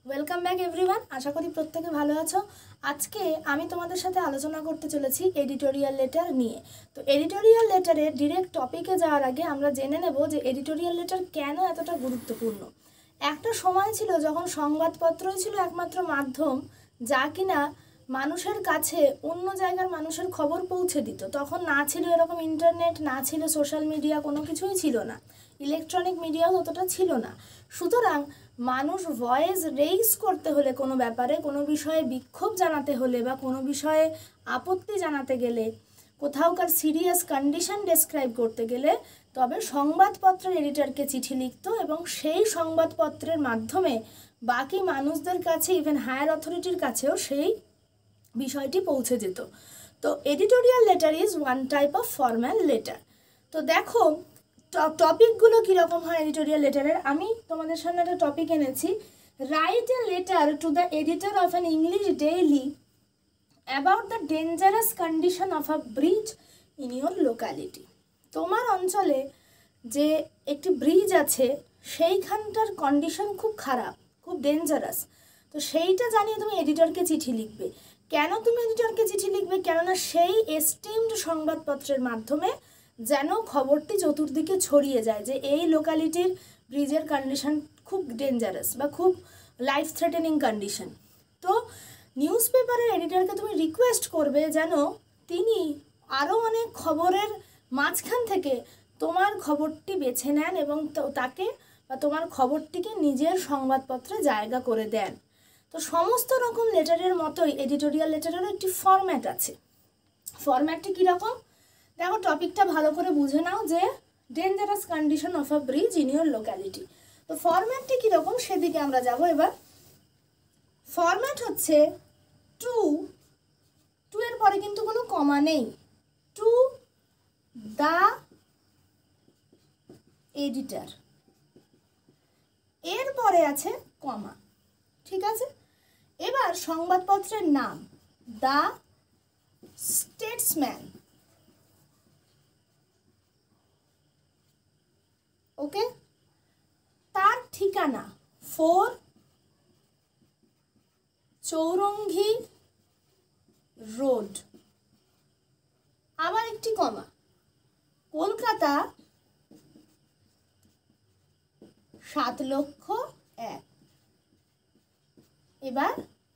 Welcome back everyone. আশা করি প্রত্যেকে ভালো আছো। আজকে আমি তোমাদের সাথে আলোচনা করতে চলেছি এডিটোরিয়াল লেটার নিয়ে। তো এডিটোরিয়াল লেটারের ডিরেক্ট টপিকে যাওয়ার আগে আমরা জেনে নেব যে এডিটোরিয়াল লেটার কেন এতটা গুরুত্বপূর্ণ। একটা সময় ছিল যখন সংবাদপত্রই ছিল একমাত্র মাধ্যম যা কিনা মানুষের কাছে অন্য জায়গার মানুষের খবর পৌঁছে দিত। তখন না ছিল এরকম ইন্টারনেট, না ছিল সোশ্যাল মিডিয়া, কোনো কিছুই ছিল না, ইলেকট্রনিক মিডিয়াও ততটা ছিল না। সুতরাং মানুষ ভয়েস রেইজ করতে হলে কোনো ব্যাপারে, কোনো বিষয়ে বিক্ষোভ জানাতে হলে বা কোনো বিষয়ে আপত্তি জানাতে গেলে, কোথাওকার সিরিয়াস কন্ডিশন ডেসক্রাইব করতে গেলে তবে সংবাদপত্রের এডিটরকে চিঠি লিখত এবং সেই সংবাদপত্রের মাধ্যমে বাকি মানুষদের কাছে, ইভেন হায়ার অথরিটির কাছেও সেই বিষয়টি পৌঁছে যেত। তো editorial letter is one type of formal letter. তো দেখো টপিকগুলো কীরকম হয় এডিটোরিয়াল লেটারের। আমি তোমাদের সামনে একটা টপিক এনেছি, write a letter to the editor of an English daily about the dangerous condition of a bridge in your locality. তোমার অঞ্চলে যে একটি ব্রিজ আছে সেইখানটার কন্ডিশন খুব খারাপ, খুব ডেঞ্জারাস। তো সেইটা জানিয়ে তুমি এডিটরকে চিঠি লিখবে। কেন তুমি এডিটরকে চিঠি লিখবে? কেননা সেই এস্টিমড সংবাদপত্রের মাধ্যমে যেন খবরটি চতুর্দিকে ছড়িয়ে যায় যে এই লোকালিটির ব্রিজের কন্ডিশন খুব ডেঞ্জারাস বা খুব লাইফ থ্রেটেনিং কন্ডিশন। তো নিউজ পেপারের এডিটরকে তুমি রিকোয়েস্ট করবে যেন তিনি আরও অনেক খবরের মাঝখান থেকে তোমার খবরটি বেছে নেন এবং তাকে বা তোমার খবরটিকে নিজের সংবাদপত্রে জায়গা করে দেন। তো সমস্ত রকম লেটারের মতোই এডিটোরিয়াল লেটারেরও একটি ফরম্যাট আছে। ফরম্যাটটি কীরকম দেখো, টপিকটা ভালো করে বুঝে নাও যে dangerous condition of a bridge in your locality. তো ফরম্যাটটি কীরকম সেদিকে আমরা যাব এবার। ফরম্যাট হচ্ছে টু এর পরে কিন্তু কোনো কমা নেই, টু দ্য এডিটর, এর পরে আছে কমা, ঠিক আছে। এবার সংবাদপত্রের নাম দ্য স্টেটসম্যান, ওকে। তার ঠিকানা 4 চৌরঙ্গি রোড, আবার একটি কমা, কলকাতা 7,01,000, এবার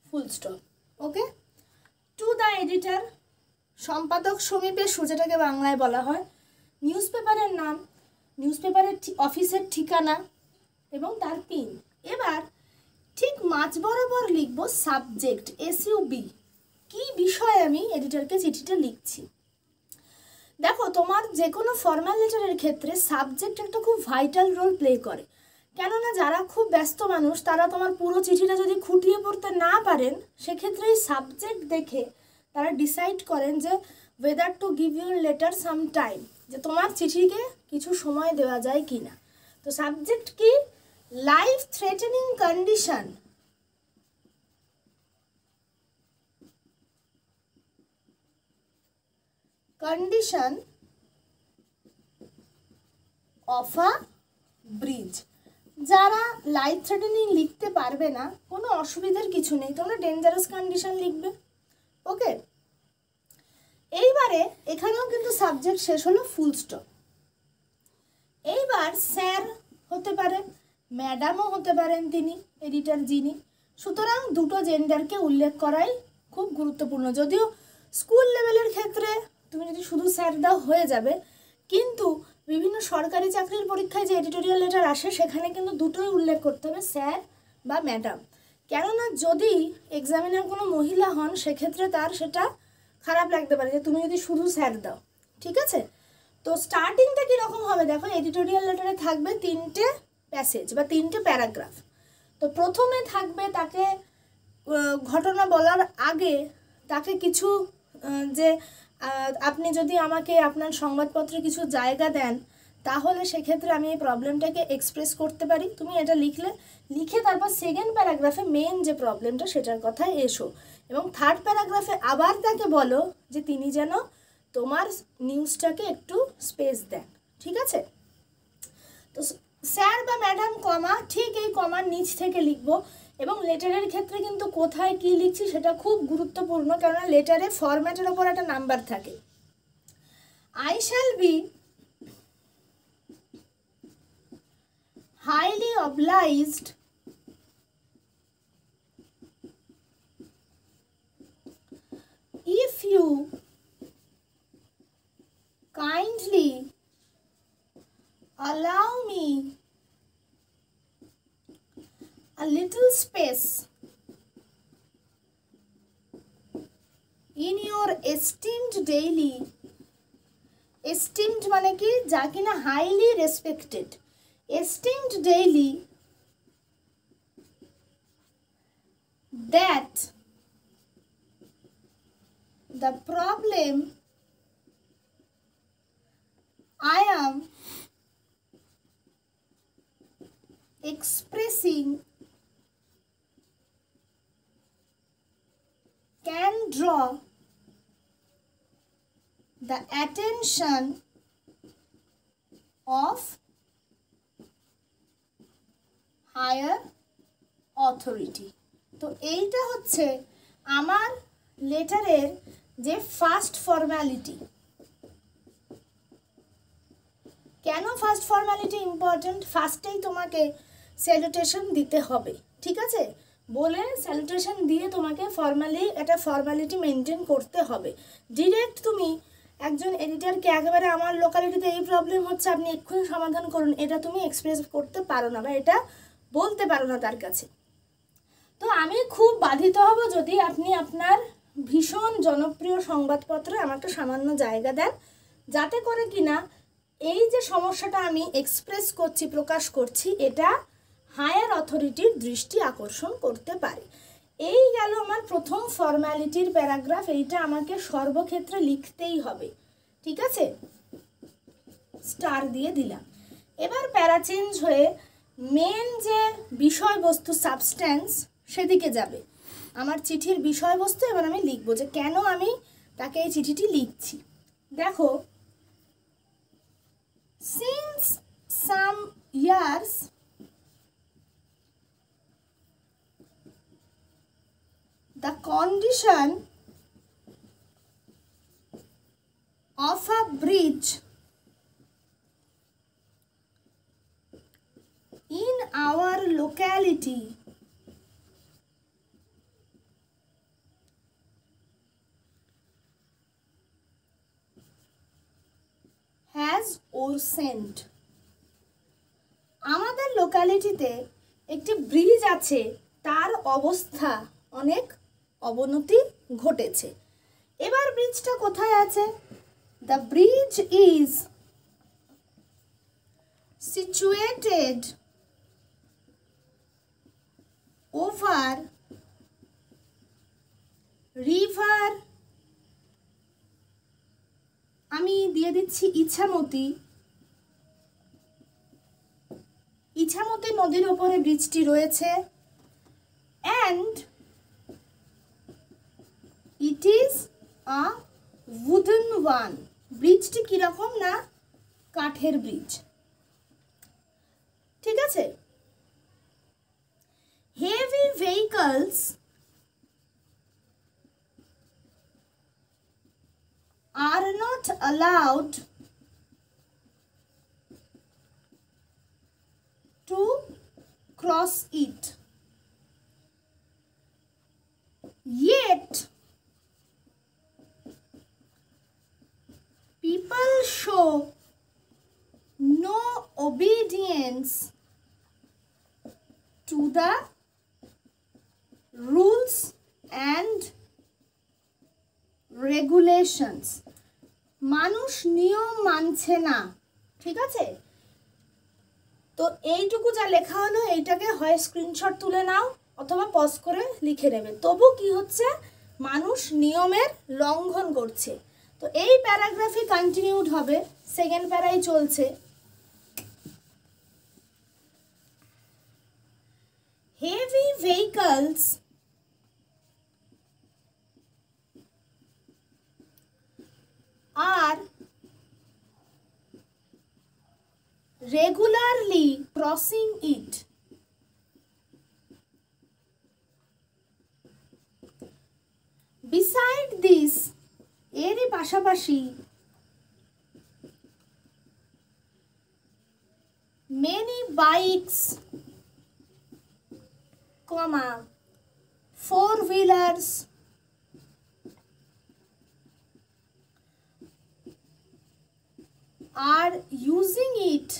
full stop, okay. To the editor, সম্পাদক সমীপে যেটাকে বাংলায় বলা হয়, নিউজ পেপারের নাম, নিউজ পেপারের অফিসের ঠিকানা এবং তার পিন। এবার ঠিক মাঝ বরাবর লিখব সাবজেক্ট, SUB, কি বিষয়ে আমি এডিটরকে চিঠিটা লিখছি। দেখো তোমার যে কোনো ফর্মাল লেটারের ক্ষেত্রে সাবজেক্ট একটা খুব ভাইটাল রোল প্লে করে। কেননা যারা খুব ব্যস্ত মানুষ তারা তোমার পুরো চিঠিটা যদি খুঁটিয়ে পড়তে না পারেন সেক্ষেত্রে এই সাবজেক্ট দেখে তারা ডিসাইড করেন যে weather to give your letter some time, যে তোমার চিঠিকে কিছু সময় দেওয়া যায় কি না। তো সাবজেক্ট কি? Life threatening condition, condition of a bridge. যারা লাইফ থ্রেটেনিং লিখতে পারবে না কোনো অসুবিধার কিছু নেই, তোমরা ডেঞ্জারাস কন্ডিশন লিখবে, ওকে। এইবারে এখানেও কিন্তু সাবজেক্ট শেষ হলো, ফুল স্টপ। এইবার স্যার হতে পারেন, ম্যাডামও হতে পারেন তিনি এডিটর যিনি। সুতরাং দুটো জেন্ডারকে উল্লেখ করাই খুব গুরুত্বপূর্ণ। যদিও স্কুল লেভেলের ক্ষেত্রে তুমি যদি শুধু স্যার দাও হয়ে যাবে, কিন্তু বিভিন্ন সরকারি চাকরির পরীক্ষায় যে এডিটোরিয়াল লেটার আসে সেখানে কিন্তু দুটোই উল্লেখ করতে হবে, স্যার বা ম্যাডাম। কেননা যদি এক্সামিনার কোনো মহিলা হন সেক্ষেত্রে তার সেটা খারাপ লাগতে পারে যে তুমি যদি শুধু স্যার দাও, ঠিক আছে। তো স্টার্টিংটা কীরকম হবে দেখো, এডিটোরিয়াল লেটারে থাকবে 3টে প্যাসেজ বা 3টে প্যারাগ্রাফ। তো প্রথমে থাকবে তাকে ঘটনা বলার আগে তাকে কিছু যে আপনি যদি আমাকে আপনার সংবাদপত্রে কিছু জায়গা দেন তাহলে সেক্ষেত্রে আমি এই প্রবলেমটাকে এক্সপ্রেস করতে পারি, তুমি এটা লিখলে। লিখে তারপর সেকেন্ড প্যারাগ্রাফে মেন যে প্রবলেমটা সেটার কথায় এসো, এবং থার্ড প্যারাগ্রাফে আবার তাকে বলো যে তিনি যেন তোমার নিউজটাকে একটু স্পেস দেন, ঠিক আছে। তো স্যার বা ম্যাডাম কমা, ঠিক এই কমার নিচ থেকে লিখব এবং লেটারের ক্ষেত্রে কিন্তু কোথায় কি লিখছি সেটা খুব গুরুত্বপূর্ণ, কেননা লেটারে ফরম্যাটের ওপর একটা নাম্বার থাকে। I shall be highly obliged if you kindly allow me a little space in your esteemed daily, esteemed মানে কি, যা কিনা highly respected, esteemed daily, that the problem I am expressing can draw the attention of higher authority. তো এইটা হচ্ছে আমার লেটারের যে first formality. কেন ফার্স্ট ফর্মালিটি ইম্পর্ট্যান্ট? ফার্স্টেই তোমাকে স্যালুটেশন দিতে হবে, ঠিক আছে? বলে স্যালুটেশন দিয়ে তোমাকে ফর্মালি একটা ফর্মালিটি মেনটেন করতে হবে। ডিরেক্ট তুমি একজন এডিটরকে একেবারে আমার লোকালিটিতে এই প্রবলেম হচ্ছে আপনি এক্ষুনি সমাধান করুন, এটা তুমি এক্সপ্রেস করতে পারো না বা এটা বলতে পারো না তার কাছে। তো আমি খুব বাধিত হব যদি আপনি আপনার ভীষণ জনপ্রিয় সংবাদপত্রে আমাকে সামান্য জায়গা দেন, যাতে করে কিনা এই যে সমস্যাটা আমি এক্সপ্রেস করছি, প্রকাশ করছি, এটা হায়ার অথরিটির দৃষ্টি আকর্ষণ করতে পারে। এই গেল আমার প্রথম ফর্ম্যালিটির প্যারাগ্রাফ, এইটা আমাকে সর্বক্ষেত্রে লিখতেই হবে, ঠিক আছে? স্টার দিয়ে দিলাম। এবার প্যারা চেঞ্জ হয়ে মেন যে বিষয়বস্তু, সাবস্ট্যান্স, সেদিকে যাবে। আমার চিঠির বিষয়বস্তু এবার আমি লিখব যে কেন আমি তাকে এই চিঠিটি লিখছি। দেখো, since some years the condition of a bridge in our locality has worsened. আমাদের লোকালিটিতে একটি ব্রিজ আছে, তার অবস্থা অনেক অবনতি ঘটেছে। এবার ব্রিজটা কোথায় আছে? The bridge is situated over river, আমি দিয়ে দিচ্ছি ইছামতি। ইছামতি নদীর ওপরে ব্রিজটি রয়েছে। and it is a wooden one. ব্রিজটি কিরকম? না কাঠের ব্রিজ, ঠিক আছে? heavy vehicles are not allowed to cross it, yet people show no obedience to the rules and regulations. মানুষ নিয়ম মানছে না, ঠিক আছে? তো এইটুকু যা লেখা হলো, এইটাকে হয় স্ক্রিনশট তুলে নাও অথবা পজ করে লিখে নেবে। তবু কি হচ্ছে? মানুষ নিয়মের লঙ্ঘন করছে। তো এই প্যারাগ্রাফে কন্টিনিউড হবে, সেকেন্ড প্যারাই চলছে। Heavy vehicles are regularly crossing it. Beside this, এরই পাশাপাশি many bikes, comma, four-wheelers are using it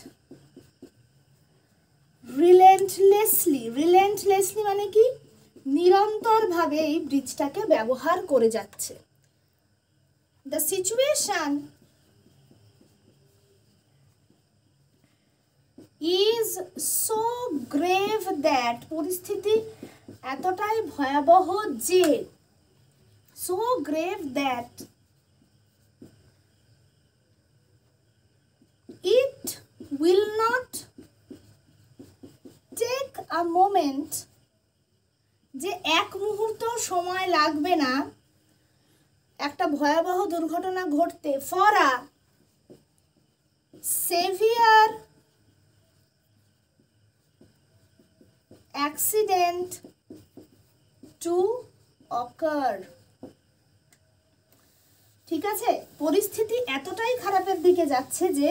relentlessly. relentlessly মানে কি? নিরন্তরভাবে এই ব্রিজটাকে ব্যবহার করে যাচ্ছে। The situation is so grave that, পরিস্থিতি এতটাই ভয়াবহ যে, so grave that it will not take a moment, যে এক মুহূর্ত সময় লাগবে না একটা ভয়াবহ দুর্ঘটনা ঘটতে, for a severe accident to occur. ঠিক আছে, পরিস্থিতি এতটাই খারাপের দিকে যাচ্ছে যে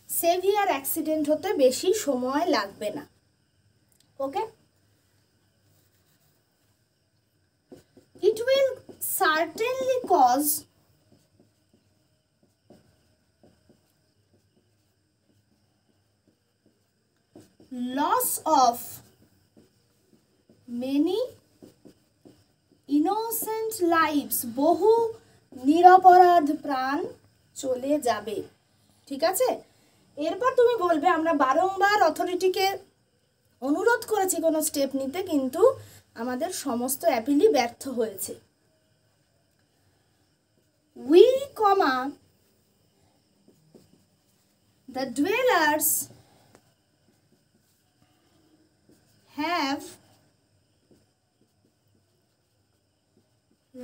সেভিয়ার অ্যাক্সিডেন্ট হতে বেশি সময় লাগবে না। ওকে, it will certainly cause loss of many innocent lives, বহু নিরপরাধ প্রাণ চলে যাবে। ঠিক আছে, এরপর তুমি বলবে আমরা বারংবার অথরিটিকে অনুরোধ করেছি কোনো স্টেপ নিতে, কিন্তু আমাদের সমস্ত অ্যাপিলই ব্যর্থ হয়েছে। We, the dwellers have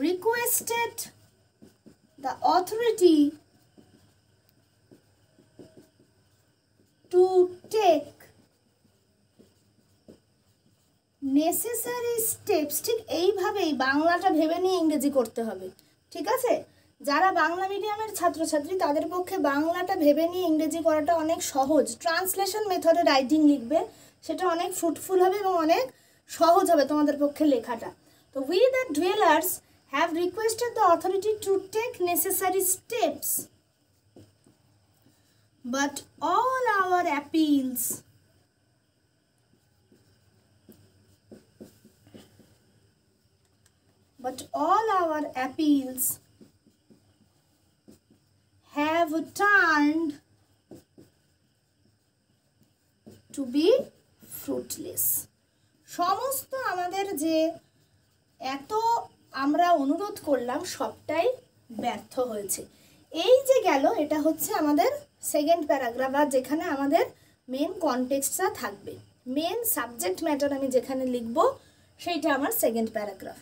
requested the authority to take necessary steps. ঠিক এইভাবেই বাংলাটা ভেবে নিয়ে ইংরেজি করতে হবে। ঠিক আছে, যারা বাংলা মিডিয়ামের ছাত্রছাত্রী তাদের পক্ষে বাংলাটা ভেবে নিয়ে ইংরেজি করাটা অনেক সহজ। ট্রান্সলেশন মেথডে রাইটিং লিখবে, সেটা অনেক ফ্রুটফুল হবে এবং অনেক সহজ হবে তোমাদের পক্ষে লেখাটা। তো we the dwellers have requested the authority to take necessary steps, but all our appeals have turned to be fruitless. সমস্ত আমাদের যে এত আমরা অনুরোধ করলাম সবটাই ব্যর্থ হয়েছে। এই যে গেল, এটা হচ্ছে আমাদের সেকেন্ড প্যারাগ্রাফ, আর যেখানে আমাদের মেন কনটেক্সটটা থাকবে, মেন সাবজেক্ট ম্যাটার আমি যেখানে লিখব সেইটা আমার সেকেন্ড প্যারাগ্রাফ।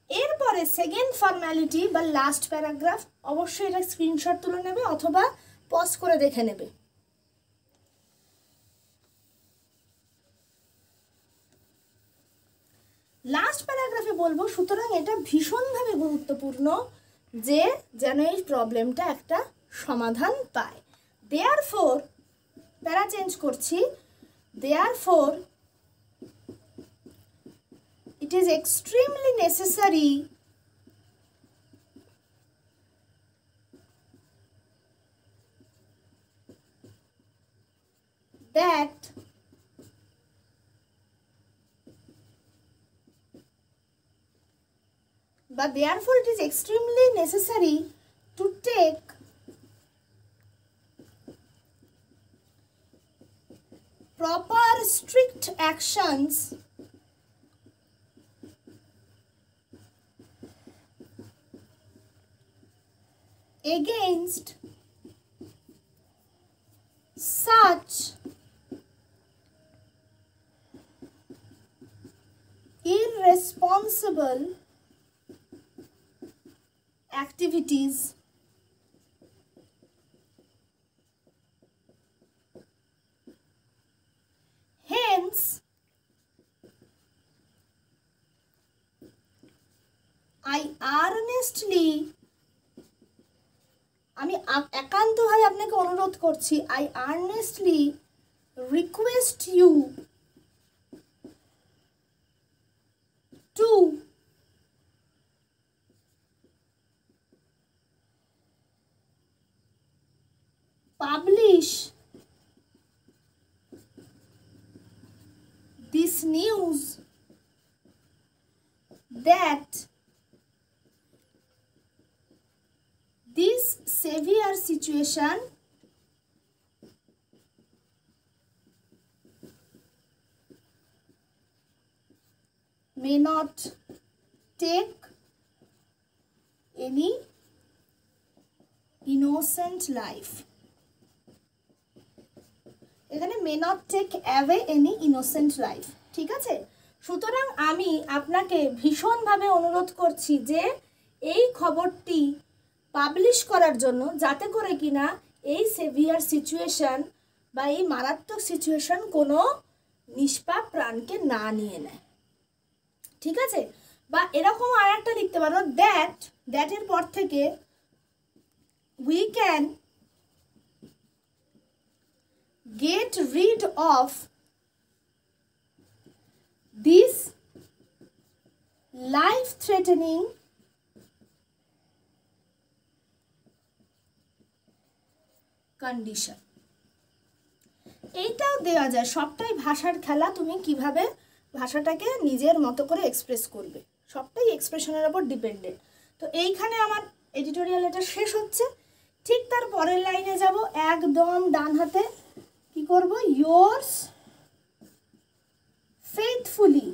এরপরে সেকেন্ড ফর্ম্যালিটি বা লাস্ট প্যারাগ্রাফ, অবশ্যই এটা স্ক্রিনশট তুলে নেবে অথবা পজ করে দেখে নেবে। লাস্ট প্যারাগ্রাফে বলবো, সুতরাং এটা ভীষণভাবে গুরুত্বপূর্ণ যে যেন এই প্রবলেমটা একটা সমাধান পায়। দেয়ারফোর, প্যারা চেঞ্জ করছি, therefore it is extremely necessary that therefore it is extremely necessary to take proper strict actions against such irresponsible activities hence I earnestly earnestly, আমি একান্তভাবে আপনাকে অনুরোধ করছি, I earnestly request you to publish this news that this severe situation may not take any innocent life. এখানে may not take away any innocent life, ঠিক আছে? সুতরাং আমি আপনাকে ভীষণভাবে অনুরোধ করছি যে এই খবরটি পাবলিশ করার জন্য, যাতে করে কিনা এই সেভিয়ার সিচুয়েশন বা এই মারাত্মক সিচুয়েশন কোনো নিষ্পাপ প্রাণকে না নিয়ে নেয়, ঠিক আছে? বা এরকম আর একটা লিখতে পারো, দ্যাটের পর থেকে we can get rid of this life-threatening condition. এইটাও দেওয়া যায়, সবটাই ভাষার খেলা, তুমি কিভাবে ভাষাটাকে নিজের মতো করে এক্সপ্রেস করবে, সবটাই এক্সপ্রেশনের উপর ডিপেন্ডেন্ট। তো এইখানে আমার এডিটোরিয়াল এটা শেষ হচ্ছে। ঠিক তার পরের লাইনে যাব, একদম ডান হাতে কি করব, yours faithfully,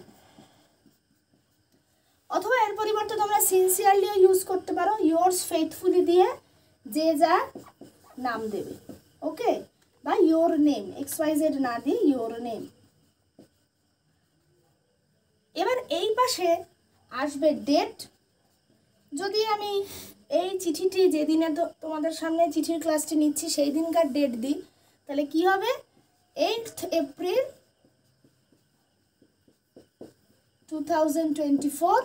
অথবা এর পরিবর্তে তোমরা সিনসিয়ারলিও ইউজ করতে পারো, yours faithfully দিয়ে যে যা নাম দেবে, ওকে? বা your name, XYZ না দিয়ে your name। এবার এই পাশে আসবে ডেট। যদি আমি এই চিঠিটি যেদিনে তোমাদের সামনে চিঠির ক্লাসটি নিচ্ছি সেই দিনকার ডেট দিই, তাহলে কি হবে, 8th April 2024,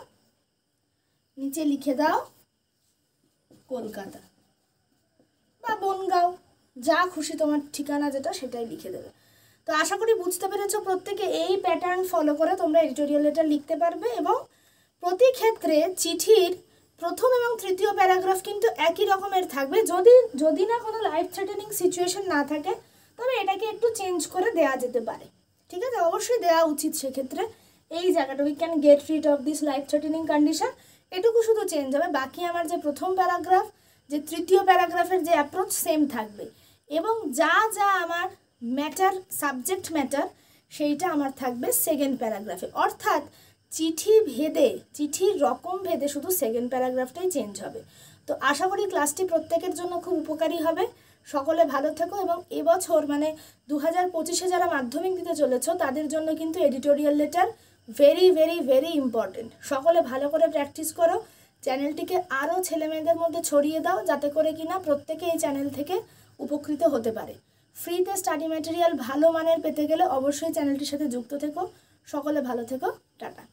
নিচে লিখে দাও কলকাতা বা বনগাঁও, যা খুশি তোমার ঠিকানা যেটা সেটাই লিখে দেবে। তো আশা করি বুঝতে পেরেছো, প্রত্যেকে এই প্যাটার্ন ফলো করে তোমরা এডিটোরিয়াল লেটার লিখতে পারবে। এবং প্রতি ক্ষেত্রে চিঠির প্রথম এবং তৃতীয় প্যারাগ্রাফ কিন্তু একই রকমের থাকবে। যদি না কোনো লাইফ থ্রেটেনিং সিচুয়েশন না থাকে, তবে এটাকে একটু চেঞ্জ করে দেওয়া যেতে পারে, ঠিক আছে? অবশ্যই দেওয়া উচিত সেক্ষেত্রে। এই জায়গাটা we can get rid of this life threatening condition, এটুকু শুধু চেঞ্জ হবে। বাকি আমার যে প্রথম প্যারাগ্রাফ, যে তৃতীয় প্যারাগ্রাফের যে অ্যাপ্রোচ সেম থাকবে, এবং যা যা আমার ম্যাটার, সাবজেক্ট ম্যাটার, সেইটা আমার থাকবে সেকেন্ড প্যারাগ্রাফে। অর্থাৎ চিঠি ভেদে, চিঠির রকম ভেদে শুধু সেকেন্ড প্যারাগ্রাফটাই চেঞ্জ হবে। তো আশা করি ক্লাসটি প্রত্যেকের জন্য খুব উপকারী হবে। সকলে ভালো থেকো। এবং এবছর মানে 2025-এ যারা মাধ্যমিক দিতে চলেছ তাদের জন্য কিন্তু editorial letter very very very important. সকলে ভালো করে প্র্যাকটিস করো, চ্যানেলটিকে আরও ছেলেমেয়েদের মধ্যে ছড়িয়ে দাও, যাতে করে কিনা প্রত্যেকে এই চ্যানেল থেকে উপকৃত হতে পারে। ফ্রিতে স্টাডি ম্যাটেরিয়াল ভালো মানের পেতে গেলে অবশ্যই চ্যানেলটির সাথে যুক্ত থেকো। সকলে ভালো থেকো, টাটা।